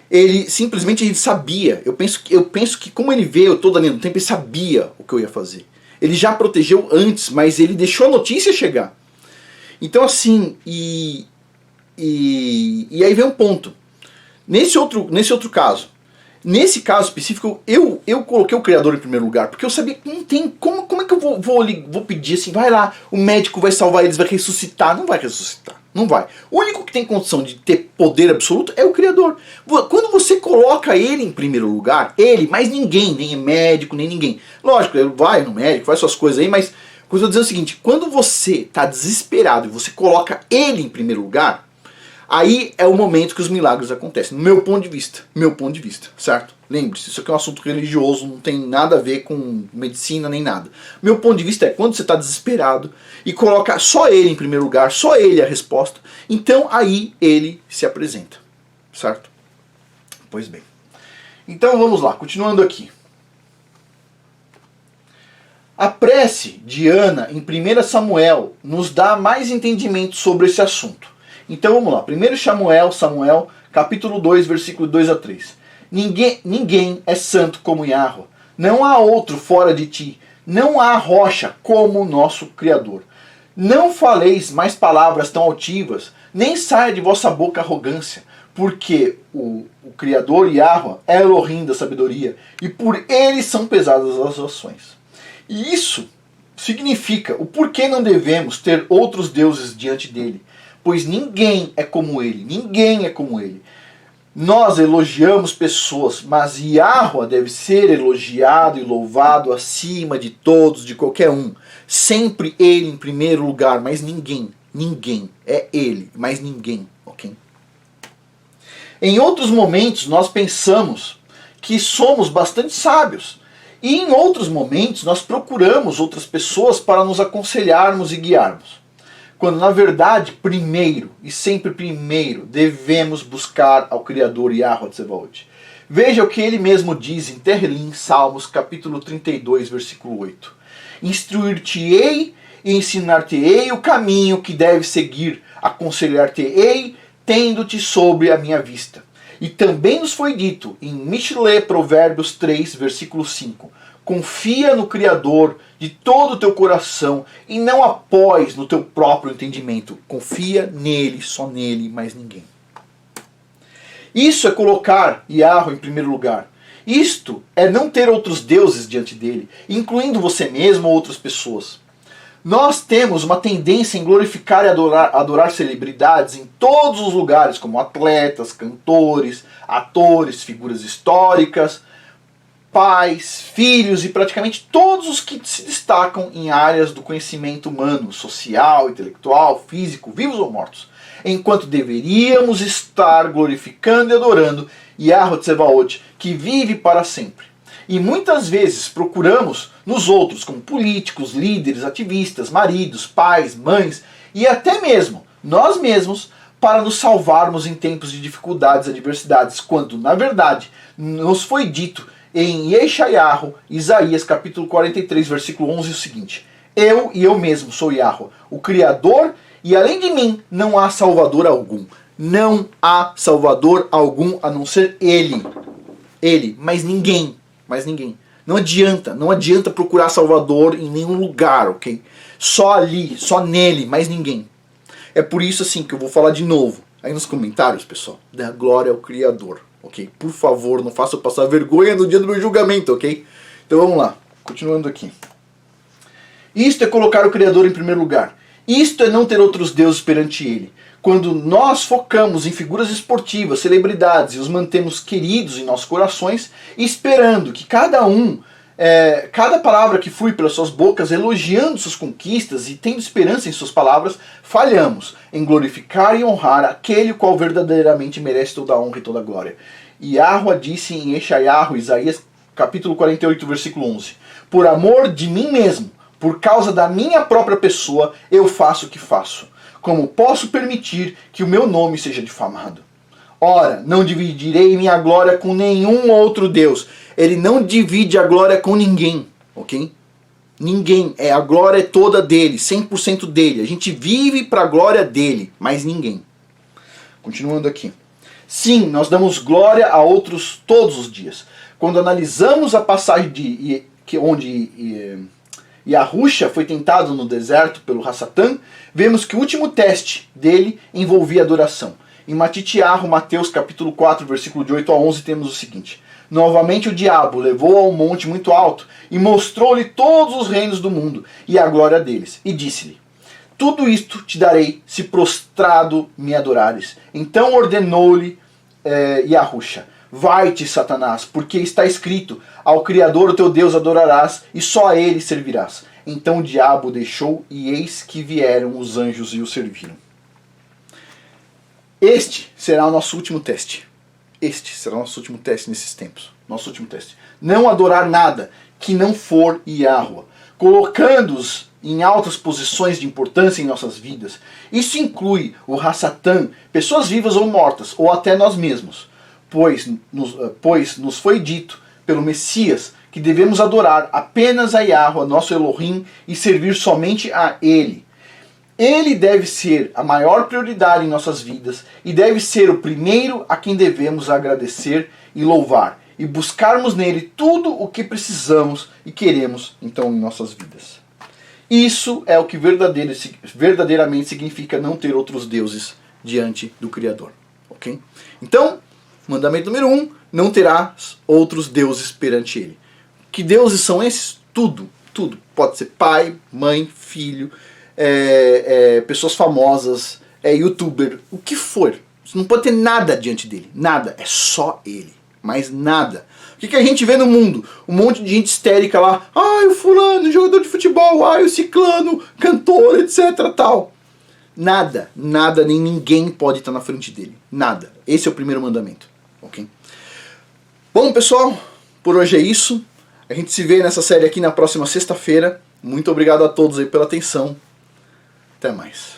Ele simplesmente sabia. Eu penso que como ele veio toda a linha do tempo, ele sabia o que eu ia fazer. Ele já protegeu antes, mas ele deixou a notícia chegar. Então assim, e aí vem um ponto. Nesse outro caso, Nesse caso específico, eu coloquei o Criador em primeiro lugar, porque eu sabia que não tem... Como é que eu vou pedir assim, vai lá, o médico vai salvar eles, vai ressuscitar? Não vai ressuscitar, não vai. O único que tem condição de ter poder absoluto é o Criador. Quando você coloca ele em primeiro lugar, ele, mais ninguém, nem médico, nem ninguém. Lógico, ele vai no médico, faz suas coisas aí, mas... O que eu estou dizendo é o seguinte, quando você está desesperado e você coloca ele em primeiro lugar, aí é o momento que os milagres acontecem, no meu ponto de vista, certo? Lembre-se, isso aqui é um assunto religioso, não tem nada a ver com medicina nem nada. Meu ponto de vista é quando você está desesperado e coloca só ele em primeiro lugar, só ele é a resposta, então aí ele se apresenta, certo? Pois bem. Então vamos lá, continuando aqui. A prece de Ana em 1 Samuel nos dá mais entendimento sobre esse assunto. Então vamos lá, 1 Samuel, capítulo 2, versículo 2 a 3. Ninguém é santo como Yahweh, não há outro fora de ti, não há rocha como o nosso Criador. Não faleis mais palavras tão altivas, nem saia de vossa boca arrogância, porque o Criador Yahweh é Elohim da sabedoria, e por ele são pesadas as ações. E isso significa o porquê não devemos ter outros deuses diante dele, pois ninguém é como ele, ninguém é como ele. Nós elogiamos pessoas, mas Yahweh deve ser elogiado e louvado acima de todos, de qualquer um. Sempre ele em primeiro lugar, mas ninguém, é ele, mas ninguém, ok? Em outros momentos nós pensamos que somos bastante sábios, e em outros momentos nós procuramos outras pessoas para nos aconselharmos e guiarmos. Quando na verdade, primeiro, e sempre primeiro, devemos buscar ao Criador Yahweh Tsevaot. Veja o que ele mesmo diz em Tehillim, Salmos, capítulo 32, versículo 8. Instruir-te-ei e ensinar-te-ei o caminho que deves seguir, aconselhar-te-ei, tendo-te sobre a minha vista. E também nos foi dito em Mishle, Provérbios 3, versículo 5. Confia no Criador de todo o teu coração e não apoies no teu próprio entendimento. Confia nele, só nele, mais ninguém. Isso é colocar Yahweh em primeiro lugar. Isto é não ter outros deuses diante dele, incluindo você mesmo ou outras pessoas. Nós temos uma tendência em glorificar e adorar celebridades em todos os lugares, como atletas, cantores, atores, figuras históricas, pais, filhos e praticamente todos os que se destacam em áreas do conhecimento humano, social, intelectual, físico, vivos ou mortos. Enquanto deveríamos estar glorificando e adorando Yahweh Tsevaot, que vive para sempre. E muitas vezes procuramos nos outros, como políticos, líderes, ativistas, maridos, pais, mães e até mesmo nós mesmos, para nos salvarmos em tempos de dificuldades e adversidades, quando, na verdade, nos foi dito em Yeshayahu, Isaías capítulo 43, versículo 11, o seguinte: Eu e eu mesmo sou Yahweh, o Criador, e além de mim não há Salvador algum. Não há Salvador algum a não ser Ele. Ele, mas ninguém. Não adianta procurar Salvador em nenhum lugar, ok? Só ali, só nele, mais ninguém. É por isso assim que eu vou falar de novo, aí nos comentários, pessoal, da glória ao Criador, ok? Por favor, não faça eu passar vergonha no dia do meu julgamento, ok? Então vamos lá, continuando aqui. Isto é colocar o Criador em primeiro lugar. Isto é não ter outros deuses perante ele. Quando nós focamos em figuras esportivas, celebridades e os mantemos queridos em nossos corações, esperando que cada palavra que flui pelas suas bocas, elogiando suas conquistas e tendo esperança em suas palavras, falhamos em glorificar e honrar aquele o qual verdadeiramente merece toda a honra e toda a glória. Yahweh disse em Yeshayahu, Isaías capítulo 48, versículo 11: Por amor de mim mesmo, por causa da minha própria pessoa, eu faço o que faço. Como posso permitir que o meu nome seja difamado? Ora, não dividirei minha glória com nenhum outro Deus. Ele não divide a glória com ninguém, ok? Ninguém. A glória é toda dele, 100% dele. A gente vive para a glória dele, mas ninguém. Continuando aqui. Sim, nós damos glória a outros todos os dias. Quando analisamos a passagem onde Yahusha foi tentado no deserto pelo Hassatan, vemos que o último teste dele envolvia adoração. Em Matitiahu, Mateus capítulo 4, versículo de 8 a 11, temos o seguinte: Novamente o diabo levou a um monte muito alto e mostrou-lhe todos os reinos do mundo e a glória deles, e disse-lhe: tudo isto te darei se prostrado me adorares. Então ordenou-lhe Yahusha: vai-te, Satanás, porque está escrito: ao Criador, o teu Deus, adorarás e só a ele servirás. Então o diabo o deixou e eis que vieram os anjos e o serviram. Este será o nosso último teste. Este será o nosso último teste nesses tempos. Nosso último teste. Não adorar nada que não for Yahweh, colocando-os em altas posições de importância em nossas vidas. Isso inclui o Hassatan, pessoas vivas ou mortas, ou até nós mesmos. Pois nos foi dito pelo Messias que devemos adorar apenas a Yahweh, nosso Elohim, e servir somente a Ele. Ele deve ser a maior prioridade em nossas vidas e deve ser o primeiro a quem devemos agradecer e louvar, e buscarmos nele tudo o que precisamos e queremos então em nossas vidas. Isso é o que verdadeiramente significa não ter outros deuses diante do Criador. Ok? Então, mandamento número 1, não terás outros deuses perante ele. Que deuses são esses? Tudo, tudo. Pode ser pai, mãe, filho, pessoas famosas, youtuber, o que for. Você não pode ter nada diante dele. Nada. É só ele. Mais nada. O que a gente vê no mundo? Um monte de gente histérica lá. Ai, o fulano, jogador de futebol. Ai, o ciclano, cantor, etc. Tal. Nada, nada, nem ninguém pode estar na frente dele. Nada. Esse é o primeiro mandamento. Ok? Bom, pessoal, por hoje é isso. A gente se vê nessa série aqui na próxima sexta-feira. Muito obrigado a todos aí pela atenção. Até mais.